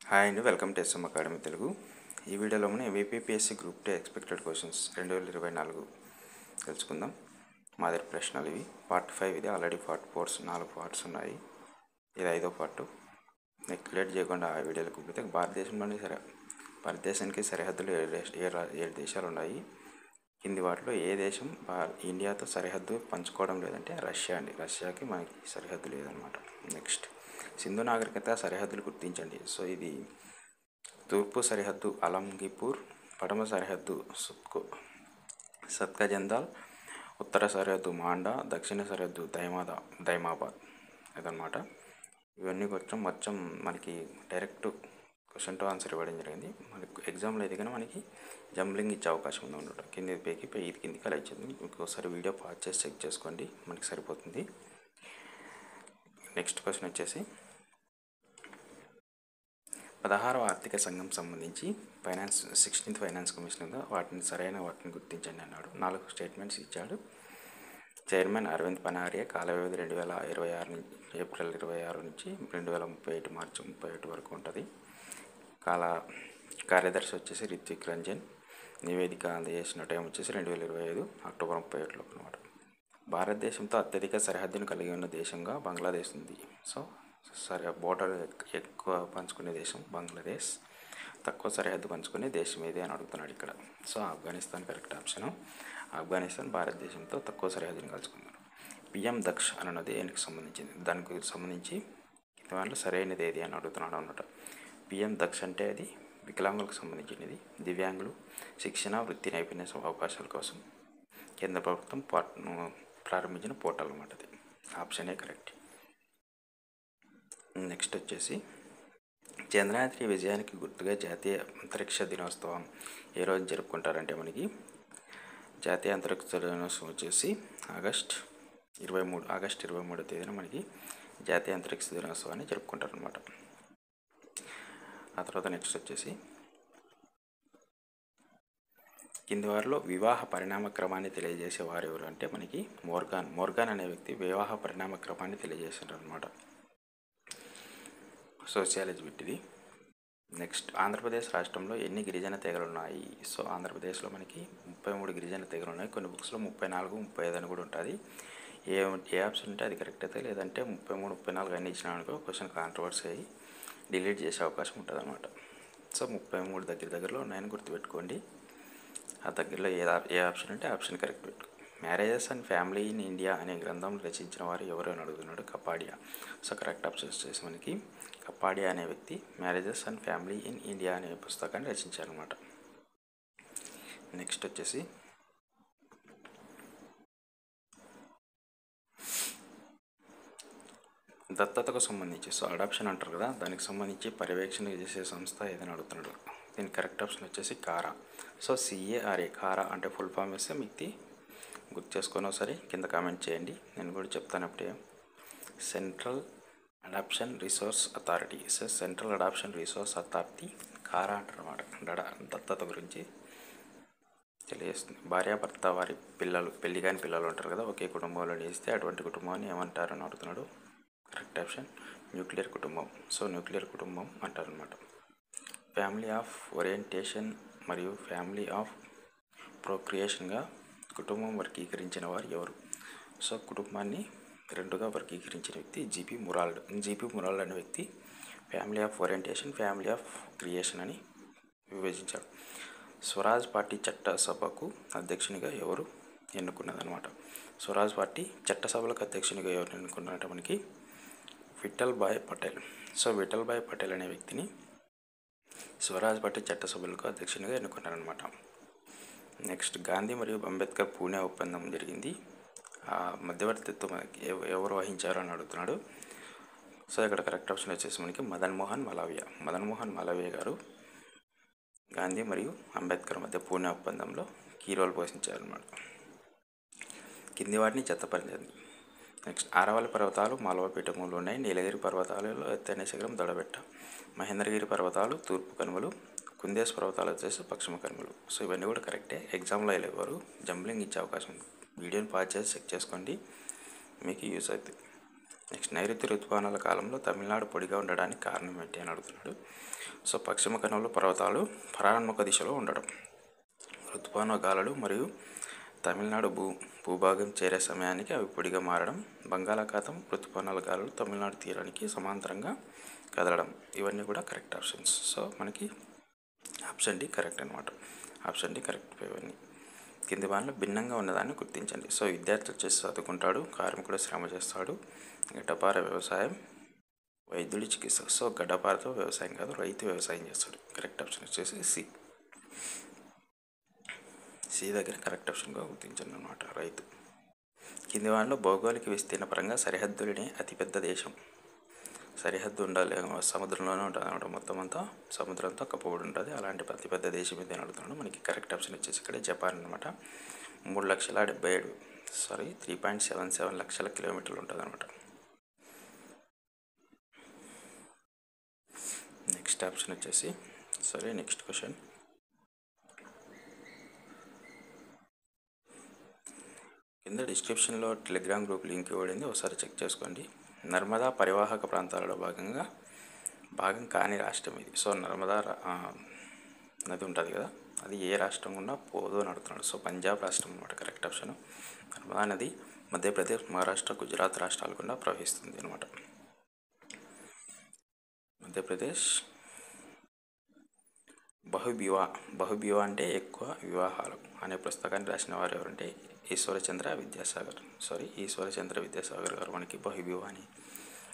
Hi అండి, welcome to S M academy Telugu. ఈ వీడియోలో మనం ఏపీపీఎస్సీ గ్రూప్ 2 ఎక్స్పెక్టెడ్ క్వశ్చన్స్ 2024 తెలుసుకుందాం. మా దగ్గర ప్రశ్నలు ఇవి. పార్ట్ 5 ఇది. ఆల్రెడీ పార్ట్ 4 పార్ట్స్ ఉన్నాయి. ఇది 5వ పార్ట్. నెక్స్ట్ లేట్ చేయకుండా ఆ వీడియోలకు పోతే భారతదేశానికి సరిహద్దులు 7 దేశాలు ఉన్నాయి. కింది వాటిలో ఏ దేశం ఇండియాతో సరిహద్దు పంచుకోవడం లేదంటే రష్యా అండి. రష్యాకి మనకి సరిహద్దు లేదనమాట. నెక్స్ట్ సింధు నాగరికత సరిహద్దులు గుర్తించండి. సో ఇది తూర్పు సరిహద్దు అలంగిపూర్, పడమ సరిహద్దు సత్కజందాల్, ఉత్తర సరిహద్దు మాండా, దక్షిణ సరిహద్దు దైమాబాద్ అదనమాట. ఇవన్నీ మొత్తం మనకి డైరెక్ట్ క్వశ్చన్ టు ఆన్సర్ ఇవ్వడం జరిగింది. మనకి ఎగ్జామ్లో అయితే కానీ మనకి జంబ్లింగ్ ఇచ్చే అవకాశం ఉంది అనమాట. కింది పేకి ఇది కిందికి అలా ఇచ్చింది. ఇంకోసారి వీడియో పాజ్ చేసి చెక్ చేసుకోండి, మనకి సరిపోతుంది. నెక్స్ట్ క్వశ్చన్ వచ్చేసి 16వ ఆర్థిక సంఘం సంబంధించి 16th ఫైనాన్స్ కమిషనర్గా వాటిని గుర్తించండి అన్నాడు. 4 స్టేట్మెంట్స్ ఇచ్చాడు. చైర్మన్ అరవింద్ పనారియా, కాల వ్యవధి 2026 ఏప్రిల్ 26 నుంచి 2038 మార్చి 31 వరకు ఉంటుంది. కార్యదర్శి వచ్చేసి రిత్విక్ రంజన్. నివేదిక అందజేసిన టైం వచ్చేసి 2025 అక్టోబర్ 31 అనమాట. భారతదేశంతో అత్యధిక సరిహద్దును కలిగి ఉన్న దేశంగా బంగ్లాదేశ్ ఉంది. సో బోర్డర్ ఎక్కువ పంచుకునే దేశం బంగ్లాదేశ్, తక్కువ సరిహద్దు పంచుకునే దేశం ఏది అని అడుగుతున్నాడు ఇక్కడ. So Afghanistan correct option. Afghanistan భారతదేశంతో తక్కువ సరిహద్దును కలుసుకున్నారు. పిఎం దక్ష్ అన్నది దేనికి సంబంధించింది? దానికి సంబంధించి దాంట్లో సరైనది ఏది అని అడుగుతున్నాడు అన్నమాట. పిఎం దక్ష్ అంటే అది వికలాంగులకు సంబంధించినది. దివ్యాంగులు శిక్షణ, వృత్తి నైపుణ్య అవకాశాల కోసం కేంద్ర ప్రభుత్వం ప్రారంభించిన పోర్టల్ అన్నమాట. అది ఆప్షన్ ఏ కరెక్ట్. నెక్స్ట్ వచ్చేసి చంద్రయాన్ 3 విజయానికి గుర్తుగా జాతీయ అంతరిక్ష దినోత్సవం ఏ రోజు జరుపుకుంటారంటే మనకి జాతీయ అంతరిక్ష దినోత్సవం వచ్చేసి ఆగస్ట్ 23వ తేదీన మనకి జాతీయ అంతరిక్ష దినోత్సవాన్ని జరుపుకుంటారనమాట. ఆ తర్వాత నెక్స్ట్ వచ్చేసి కింది వారిలో వివాహ పరిణామ క్రమాన్ని తెలియజేసే వారు ఎవరు అంటే మనకి మోర్గాన్ అనే వ్యక్తి వివాహ పరిణామ క్రమాన్ని తెలియజేశారు అనమాట. సోషియాలజీ బిట్టిది. నెక్స్ట్ ఆంధ్రప్రదేశ్ రాష్ట్రంలో ఎన్ని గిరిజన తెగలు ఉన్నాయి? సో ఆంధ్రప్రదేశ్లో మనకి 33 గిరిజన తెగలు ఉన్నాయి. కొన్ని బుక్స్లో 34, 35 అని కూడా ఉంటుంది. ఏ ఆప్షన్ ఉంటే అది కరెక్ట్ అయితే, లేదంటే 33, 34 అన్నీ ఇచ్చినానుకో క్వశ్చన్ కాంట్రవర్సీ అయ్యి డిలీట్ చేసే అవకాశం ఉంటుంది అనమాట. సో 33 దగ్గరలో ఉన్నాయని గుర్తుపెట్టుకోండి. ఆ దగ్గరలో ఏ ఆప్షన్ అంటే ఆప్షన్ కరెక్ట్ పెట్టు. Marriages and family in India అనే గ్రంథం రచించిన వారు ఎవరు అని అడుగుతున్నాడు. కపాడియా. సో కరెక్ట్ ఆప్షన్ వచ్చేసి మనకి కపాడియా అనే వ్యక్తి marriages and family in India అనే పుస్తకాన్ని రచించారనమాట. నెక్స్ట్ వచ్చేసి దత్తతకు సంబంధించి, సో అడాప్షన్ అంటారు కదా, దానికి సంబంధించి పర్యవేక్షణ చేసే సంస్థ ఏదని అడుగుతున్నాడు. దీని కరెక్ట్ ఆప్షన్ వచ్చేసి కారా. సో CARA కారా అంటే ఫుల్ ఫామ్ వేస్తే మీకు గుర్తు చేసుకొని ఒకసారి కింద కామెంట్ చేయండి. నేను కూడా చెప్తాను అప్పుడే. Central adoption resource authority. So central adoption resource authority CARA అంటారు అన్నమాట. దత్తత గురించి తెలియజేస్తుంది. భార్యాభర్త వారి పెళ్లి కాని పిల్లలు ఉంటారు కదా, ఒకే కుటుంబంలో నిలిస్తే అటువంటి కుటుంబాన్ని ఏమంటారు అని అడుగుతున్నాడు. కరెక్ట్ ఆప్షన్ న్యూక్లియర్ కుటుంబం. సో న్యూక్లియర్ కుటుంబం అంటారు అనమాట. ఫ్యామిలీ ఆఫ్ ఓరియంటేషన్ మరియు ఫ్యామిలీ ఆఫ్ ప్రొక్రియేషన్గా కుటుంబం వర్గీకరించిన వారు ఎవరు? సో కుటుంబాన్ని 2గా వర్గీకరించిన వ్యక్తి జీపీ మురాల్డ్ అనే వ్యక్తి family of orientation, family of creation అని విభజించాడు. స్వరాజ్ పార్టీ చట్టసభకు అధ్యక్షునిగా ఎవరు ఎన్నుకున్నదనమాట. స్వరాజ్ పార్టీ చట్టసభలకు అధ్యక్షునిగా ఎవరు ఎన్నుకున్నారంటే మనకి విఠల్ భాయ్ పటేల్. సో విఠల్ భాయ్ పటేల్ అనే వ్యక్తిని స్వరాజ్ పార్టీ చట్టసభలకు అధ్యక్షునిగా ఎన్నుకున్నారనమాట. నెక్స్ట్ గాంధీ మరియు అంబేద్కర్ పూణే ఒప్పందం జరిగింది. ఆ మధ్యవర్తిత్వం ఎవరు వహించారు అని అడుగుతున్నాడు. సో ఇక్కడ కరెక్ట్ ఆప్షన్ వచ్చేసి మనకి మదన్ మోహన్ మాలవీయ గారు గాంధీ మరియు అంబేద్కర్ మధ్య పూణే ఒప్పందంలో కీ రోల్ పోషించారు అన్నమాట. కింది వాటిని చెత్తపరిచింది. నెక్స్ట్ ఆరవల్లి పర్వతాలు మాలవపీఠంలో ఉన్నాయి. నీలగిరి పర్వతాలలో ఎత్తైన శిఖరం దొడబెట్ట. మహేంద్రగిరి పర్వతాలు తూర్పు కనుమలు. కుందేశ్ పర్వతాలు వచ్చేసి పశ్చిమ కనుమలు. సో ఇవన్నీ కూడా కరెక్టే. ఎగ్జామ్లో ఎవరు జంబ్లింగ్ ఇచ్చే అవకాశం ఉంది. వీడియోని పాజ్ చేసి చెక్ చేసుకోండి, మీకు యూస్ అవుతుంది. నెక్స్ట్ నైరుతి ఋతుపవనాల కాలంలో తమిళనాడు పొడిగా ఉండడానికి కారణం ఏంటి అని అడుగుతున్నాడు. సో పశ్చిమ కనుమల పర్వతాలు పరాన్ముఖ దిశలో ఉండడం, ఋతుపవన గాలులు మరియు తమిళనాడు భూభాగం చేరే సమయానికి అవి పొడిగా మారడం, బంగాళాఖాతం ఋతుపవనాల గాలులు తమిళనాడు తీరానికి సమాంతరంగా కదలడం, ఇవన్నీ కూడా కరెక్ట్ ఆప్షన్స్. సో మనకి ఆప్షన్ డి కరెక్ట్ అనమాట. Option D correct. ఇవన్నీ కింది వాటిలో భిన్నంగా ఉన్నదాన్ని గుర్తించండి. సో విద్యార్థి వచ్చేసి చదువుకుంటాడు, కార్మికుడు శ్రమ చేస్తాడు, గడ్డపార వ్యవసాయం, వైద్యుడి చికిత్స. సో గడ్డపారతో వ్యవసాయం కాదు, రైతు వ్యవసాయం చేస్తాడు. కరెక్ట్ ఆప్షన్ వచ్చేసి సి. సి దగ్గర కరెక్ట్ ఆప్షన్గా గుర్తించండి అనమాట, రైతు. కింది వాటిలో భౌగోళిక విస్తీర్ణ పరంగా సరిహద్దులని అతిపెద్ద దేశం. సరిహద్దు ఉండాలి, సముద్రంలోనే ఉంటుంది అనమాట, మొత్తం అంతా సముద్రంతో కప్పబడి ఉంటుంది. అలాంటి అతిపెద్ద దేశం ఇది అడుగుతున్నాడు. మనకి కరెక్ట్ ఆప్షన్ వచ్చేసి ఇక్కడ జపాన్ అనమాట. 377 లక్షల కిలోమీటర్లు ఉంటుంది అనమాట. నెక్స్ట్ ఆప్షన్ వచ్చేసి నెక్స్ట్ క్వశ్చన్. కింద డిస్క్రిప్షన్లో టెలిగ్రామ్ గ్రూప్ లింక్ ఇవ్వబడింది, ఒకసారి చెక్ చేసుకోండి. నర్మదా పరివాహక ప్రాంతాలలో భాగం కాని రాష్ట్రం ఇది. సో నర్మదా నది ఉంటుంది కదా, అది ఏ రాష్ట్రం గున్నా పోదు అని అడుగుతున్నాడు. సో పంజాబ్ రాష్ట్రం అనమాట కరెక్ట్ ఆప్షన్. నర్మదా నది మధ్యప్రదేశ్, మహారాష్ట్ర, గుజరాత్ రాష్ట్రాల గుండా ప్రవహిస్తుంది అనమాట. మధ్యప్రదేశ్. బహువివాహ అంటే ఎక్కువ వివాహాలు అనే పుస్తకాన్ని రాసిన వారు ఎవరంటే ఈశ్వరచంద్ర విద్యాసాగర్ గారు మనకి బహువివాహ అనే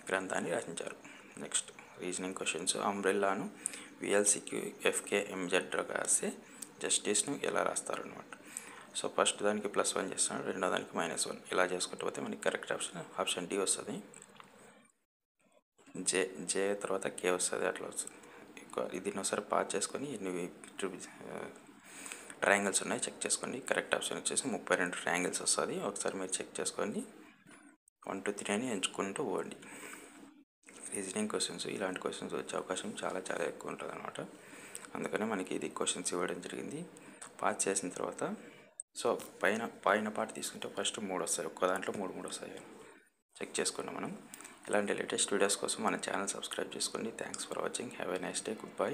గ్రంథాన్ని రచించారు. Next reasoning questions. అంబ్రెల్లాను విఎల్సిక్యూ FKMZ రాస్తే జస్టిస్ను ఎలా రాస్తారు అనమాట. సో ఫస్ట్ దానికి +1 చేస్తున్నాడు, రెండో దానికి -1. ఇలా చేసుకుంటూ పోతే మనకి కరెక్ట్ ఆప్షన్ డి వస్తుంది. జే తర్వాత కే వస్తుంది, అట్లా వస్తుంది. దీన్ని ఒకసారి పాస్ చేసుకొని ఎన్ని ట్రయాంగిల్స్ ఉన్నాయి చెక్ చేసుకోండి. కరెక్ట్ ఆప్షన్ వచ్చేసి 32 ట్రయాంగిల్స్ వస్తుంది. ఒకసారి మీరు చెక్ చేసుకోండి, 1 2 3 అని ఎంచుకుంటూ పోండి. రీజనింగ్ క్వశ్చన్స్, ఇలాంటి క్వశ్చన్స్ వచ్చే అవకాశం చాలా ఎక్కువ ఉంటుంది అనమాట. అందుకనే మనకి ఇది క్వశ్చన్స్ ఇవ్వడం జరిగింది. పాస్ చేసిన తర్వాత సో పైన పార్ట్ తీసుకుంటే ఫస్ట్ 3 వస్తాయి, ఒక్క దాంట్లో 3 వస్తాయి. చెక్ చేసుకున్నాం మనం. ఇలాంటి లేటెస్ట్ వీడియోస్ కోసం మన ఛానల్ సబ్స్క్రైబ్ చేసుకోండి. Thanks for watching. Have a nice day. Good bye.